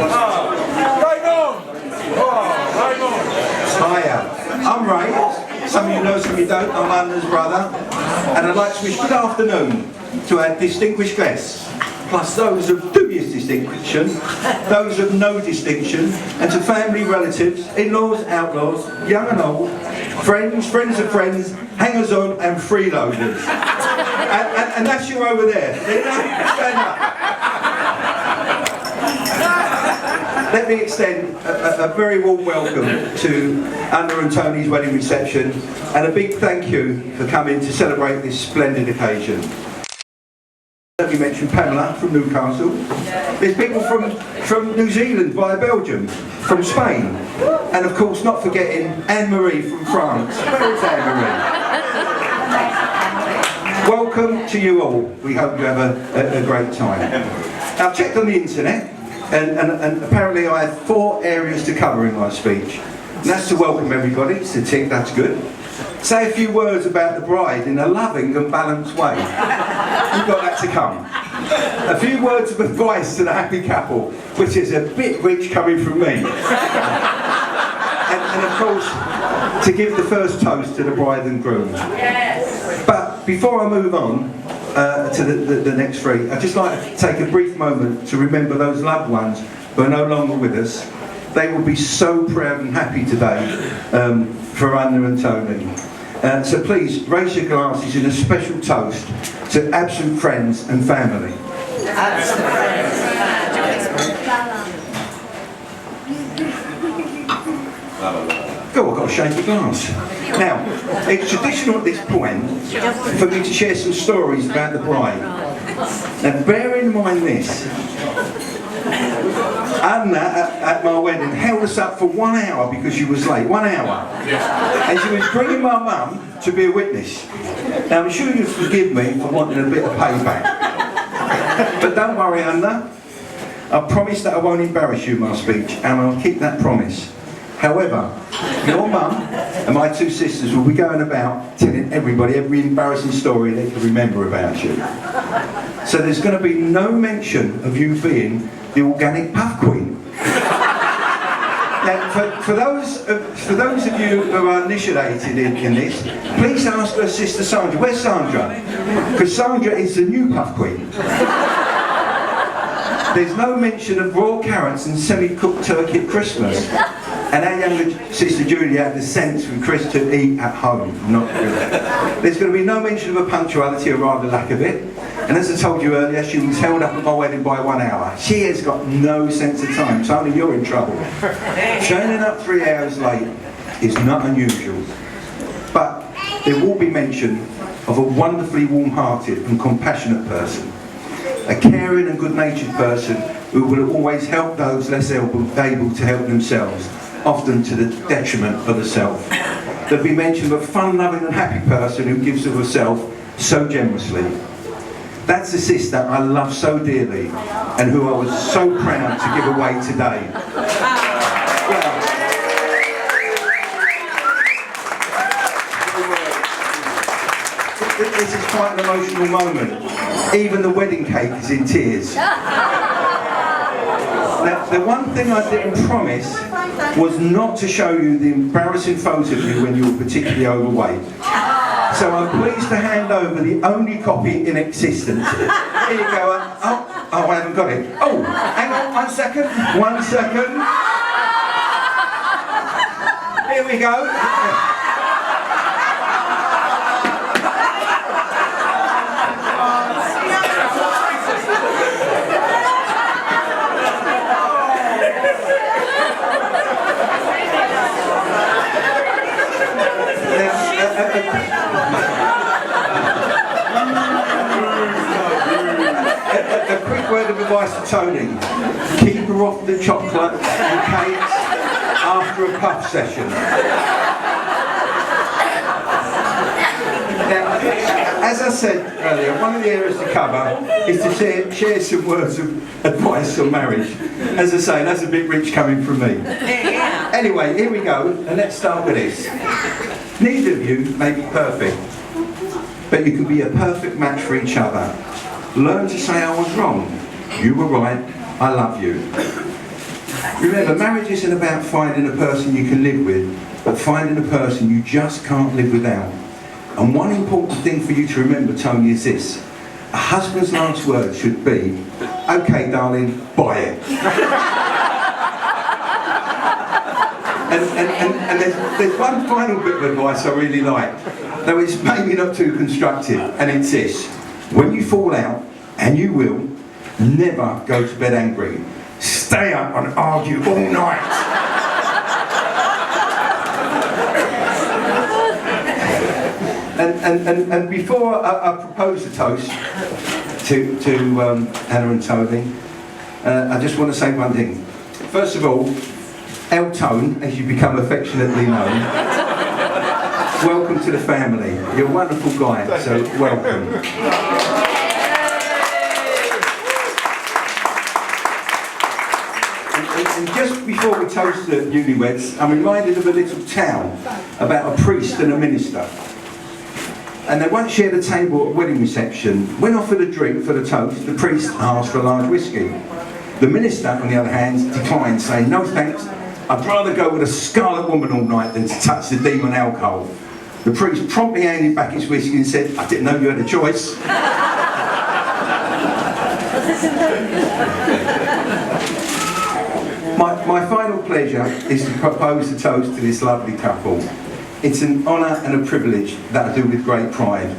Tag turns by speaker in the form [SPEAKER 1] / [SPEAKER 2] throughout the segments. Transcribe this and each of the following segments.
[SPEAKER 1] Hiya, I'm Ray. Some of you know, some of you don't. I'm Anna's brother. And I'd like to wish good afternoon to our distinguished guests, plus those of dubious distinction, those of no distinction, and to family, relatives, in-laws, outlaws, young and old, friends, friends of friends, hangers-on and freeloaders. And that's you over there. Stand up. Let me extend a very warm welcome to Anna and Tony's wedding reception, and a big thank you for coming to celebrate this splendid occasion. Let me mention Pamela from Newcastle. There's people from New Zealand via Belgium, from Spain, and of course not forgetting Anne-Marie from France. Where is Anne-Marie? Welcome to you all. We hope you have a great time. I've checked on the internet, and apparently I have 4 areas to cover in my speech. And that's to welcome everybody, it's a tick, that's good. Say a few words about the bride in a loving and balanced way. You've got that to come. A few words of advice to the happy couple, which is a bit rich coming from me. And of course, to give the first toast to the bride and groom. Yes. But before I move on to the next 3, I'd just like to take a brief moment to remember those loved ones who are no longer with us. They will be so proud and happy today for Anna and Tony. So please raise your glasses in a special toast to absent friends and family. Absent friends and family. Oh, I've got to shake the glass. Now, it's traditional at this point for me to share some stories about the bride. Now, bear in mind this. Anna at my wedding held us up for 1 hour because she was late. 1 hour. And she was bringing my mum to be a witness. Now, I'm sure you'll forgive me for wanting a bit of payback. But don't worry, Anna. I promise that I won't embarrass you in my speech, and I'll keep that promise. However, your mum and my 2 sisters will be going about telling everybody every embarrassing story they can remember about you. So there's going to be no mention of you being the organic puff queen. Now, for those of you who are initiated in this, please ask her sister Sandra. Where's Sandra? Because Sandra is the new puff queen. There's no mention of raw carrots and semi-cooked turkey at Christmas. And our younger sister Julia had the sense from Chris to eat at home, not really. There's going to be no mention of her punctuality, or rather lack of it. And as I told you earlier, she was held up at my wedding by 1 hour. She has got no sense of time, so only you're in trouble. Turning up 3 hours late is not unusual. But there will be mention of a wonderfully warm-hearted and compassionate person. A caring and good-natured person who will always help those less able to help themselves, often to the detriment of the self. There'll be mention of a fun-loving and happy person who gives of herself so generously. That's the sister I love so dearly and who I was so proud to give away today. Well, this is quite an emotional moment. Even the wedding cake is in tears. Now, the one thing I didn't promise was not to show you the embarrassing photo of you when you were particularly overweight. So I'm pleased to hand over the only copy in existence. Here you go. Oh, I haven't got it. Oh, hang on, 1 second. 1 second. Here we go. A quick word of advice to Tony. Keep her off the chocolate and cakes after a puff session. Now, as I said earlier, one of the areas to cover is to share some words of advice on marriage. As I say, that's a bit rich coming from me. Anyway, here we go, and let's start with this. Neither of you may be perfect, but you can be a perfect match for each other. Learn to say I was wrong, you were right, I love you. Remember, marriage isn't about finding a person you can live with, but finding a person you just can't live without. And one important thing for you to remember, Tony, is this. A husband's last word should be, "Okay, darling, buy it." and there's one final bit of advice I really like, though it's maybe not too constructive, and it's this. When you fall out, and you will, never go to bed angry. Stay up and argue all night. And before I propose the toast to Anna and Tony, I just want to say one thing. First of all, El Tone, as you become affectionately known, welcome to the family. You're a wonderful guy, so welcome. And just before we toast the newlyweds, I'm reminded of a little town about a priest and a minister. And they once shared a table at a wedding reception. When offered a drink for the toast, the priest asked for a large whiskey. The minister, on the other hand, declined, saying, "No thanks, I'd rather go with a scarlet woman all night than to touch the demon alcohol." The priest promptly handed back his whiskey and said, "I didn't know you had a choice." My final pleasure is to propose a toast to this lovely couple. It's an honour and a privilege that I do with great pride.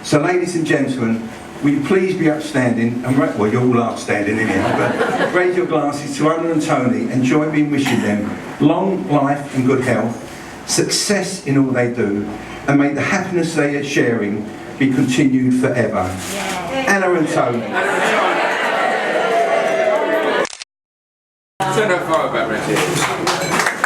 [SPEAKER 1] So ladies and gentlemen, will you please be upstanding, and well, you're all upstanding in here, but raise your glasses to Anna and Tony and join me in wishing them long life and good health, success in all they do, and may the happiness they are sharing be continued forever. Anna and Tony.
[SPEAKER 2] Turn that fire back, Richard.